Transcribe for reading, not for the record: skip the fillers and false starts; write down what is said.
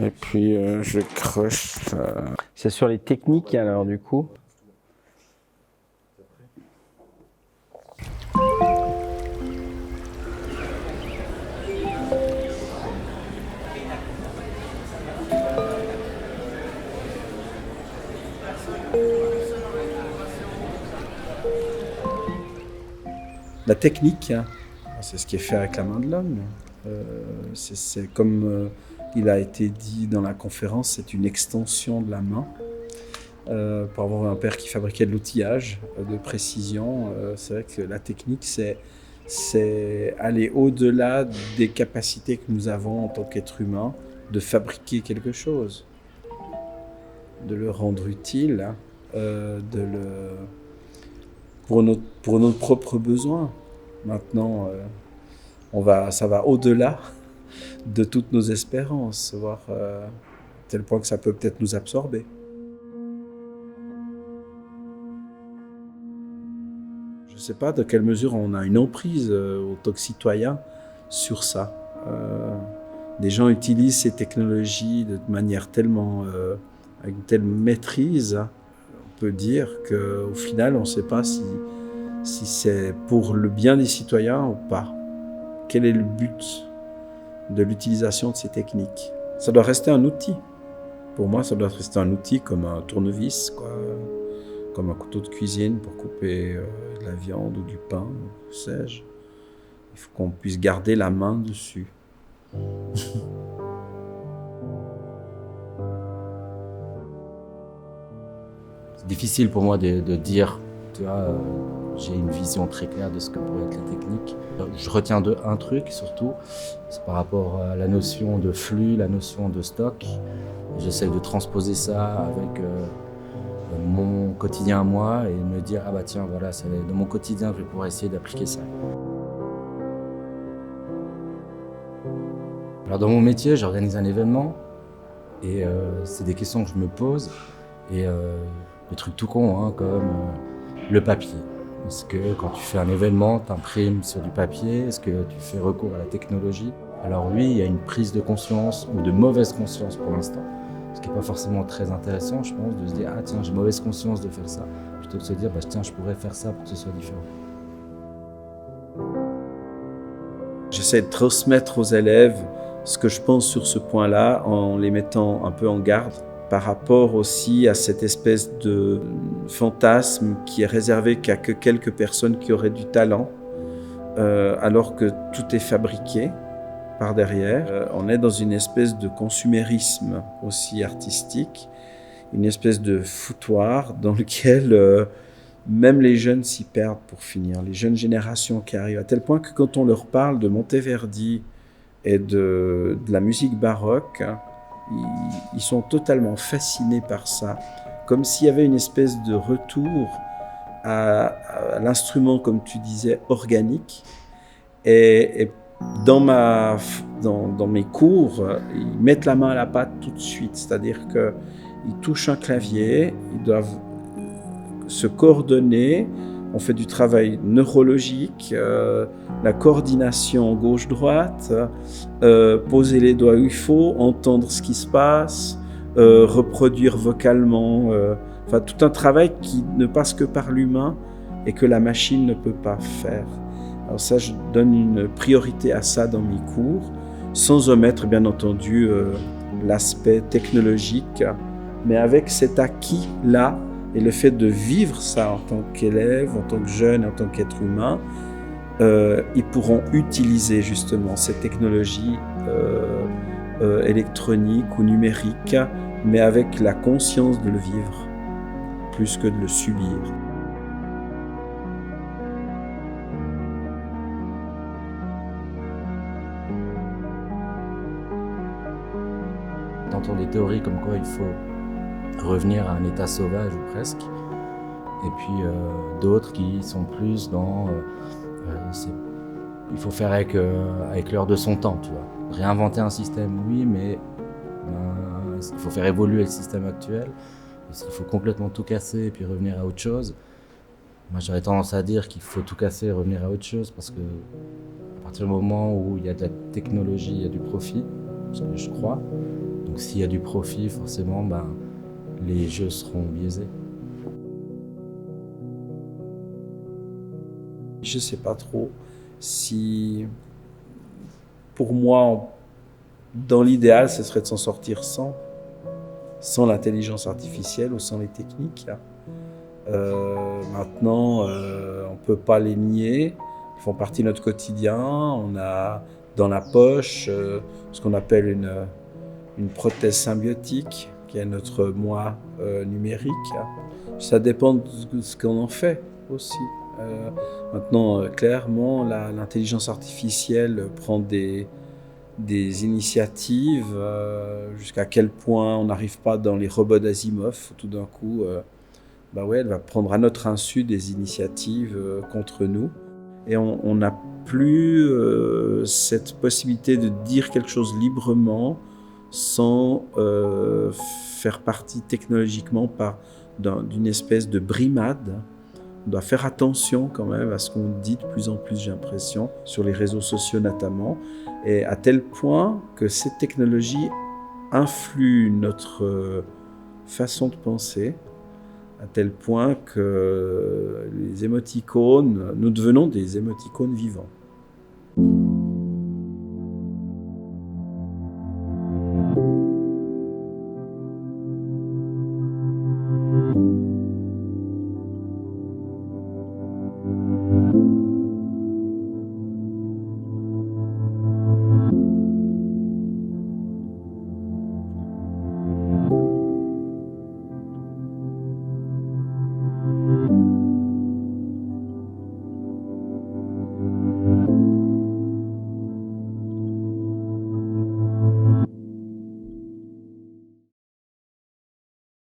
Et puis je croche. C'est sur les techniques alors du coup. La technique, hein, c'est ce qui est fait avec la main de l'homme. C'est comme il a été dit dans la conférence, c'est une extension de la main. Pour avoir un père qui fabriquait de l'outillage de précision, c'est vrai que la technique, c'est aller au-delà des capacités que nous avons en tant qu'être humain de fabriquer quelque chose, de le rendre utile, hein, pour nos propres besoins. Maintenant, ça va au-delà de toutes nos espérances, voire tel point que ça peut peut-être nous absorber. Je ne sais pas de quelle mesure on a une emprise en tant que citoyen sur ça. Des gens utilisent ces technologies de manière tellement, avec une telle maîtrise, on peut dire qu'au final, on ne sait pas si c'est pour le bien des citoyens ou pas. Quel est le but de l'utilisation de ces techniques? Ça doit rester un outil. Pour moi, ça doit rester un outil comme un tournevis, quoi, comme un couteau de cuisine pour couper de la viande ou du pain, sais-je. Il faut qu'on puisse garder la main dessus. C'est difficile pour moi de dire, tu vois, j'ai une vision très claire de ce que pourrait être la technique. Je retiens un truc surtout, c'est par rapport à la notion de flux, la notion de stock. J'essaie de transposer ça avec mon quotidien à moi et me dire, ah bah tiens, voilà, dans mon quotidien, je vais pouvoir essayer d'appliquer ça. Alors dans mon métier, j'organise un événement et c'est des questions que je me pose et des trucs tout cons, hein, comme le papier. Est-ce que quand tu fais un événement, tu imprimes sur du papier? Est-ce que tu fais recours à la technologie? Alors oui, il y a une prise de conscience ou de mauvaise conscience pour l'instant, ce qui n'est pas forcément très intéressant, je pense, de se dire « Ah tiens, j'ai mauvaise conscience de faire ça », plutôt que de se dire bah, « Tiens, je pourrais faire ça pour que ce soit différent ». J'essaie de transmettre aux élèves ce que je pense sur ce point-là en les mettant un peu en garde par rapport aussi à cette espèce de fantasme qui est réservé qu'à que quelques personnes qui auraient du talent, alors que tout est fabriqué par derrière. On est dans une espèce de consumérisme aussi artistique, une espèce de foutoir dans lequel même les jeunes s'y perdent pour finir, les jeunes générations qui arrivent, à tel point que quand on leur parle de Monteverdi et de la musique baroque, ils sont totalement fascinés par ça, comme s'il y avait une espèce de retour à l'instrument, comme tu disais, organique. Et dans mes cours, ils mettent la main à la pâte tout de suite, c'est-à-dire qu'ils touchent un clavier, ils doivent se coordonner, on fait du travail neurologique, la coordination gauche-droite, poser les doigts où il faut, entendre ce qui se passe, reproduire vocalement, enfin tout un travail qui ne passe que par l'humain et que la machine ne peut pas faire. Alors ça, je donne une priorité à ça dans mes cours, sans omettre bien entendu l'aspect technologique, mais avec cet acquis-là, et le fait de vivre ça en tant qu'élève, en tant que jeune, en tant qu'être humain, ils pourront utiliser justement ces technologies électroniques ou numériques, mais avec la conscience de le vivre, plus que de le subir. T'entends des théories comme quoi il faut revenir à un état sauvage ou presque, et puis d'autres qui sont plus dans il faut faire avec l'heure de son temps, tu vois. Réinventer un système, oui, mais il faut faire évoluer le système actuel. Est-ce qu'il faut complètement tout casser et puis revenir à autre chose? Moi, j'aurais tendance à dire qu'il faut tout casser et revenir à autre chose, parce que à partir du moment où il y a de la technologie, il y a du profit, ce que je crois. Donc s'il y a du profit, forcément, les jeux seront biaisés. Je ne sais pas trop si, pour moi, dans l'idéal, ce serait de s'en sortir sans l'intelligence artificielle ou sans les techniques. Maintenant, on ne peut pas les nier, ils font partie de notre quotidien. On a dans la poche ce qu'on appelle une prothèse symbiotique, qui est notre moi numérique. Ça dépend de ce qu'on en fait aussi. Maintenant, clairement, l'intelligence artificielle prend des initiatives, jusqu'à quel point on n'arrive pas dans les robots d'Asimov, tout d'un coup, elle va prendre à notre insu des initiatives contre nous. Et on n'a plus cette possibilité de dire quelque chose librement sans faire partie technologiquement d'une espèce de brimade. On doit faire attention quand même à ce qu'on dit de plus en plus, j'ai l'impression, sur les réseaux sociaux notamment, et à tel point que ces technologies influent notre façon de penser, à tel point que les émoticônes, nous devenons des émoticônes vivants.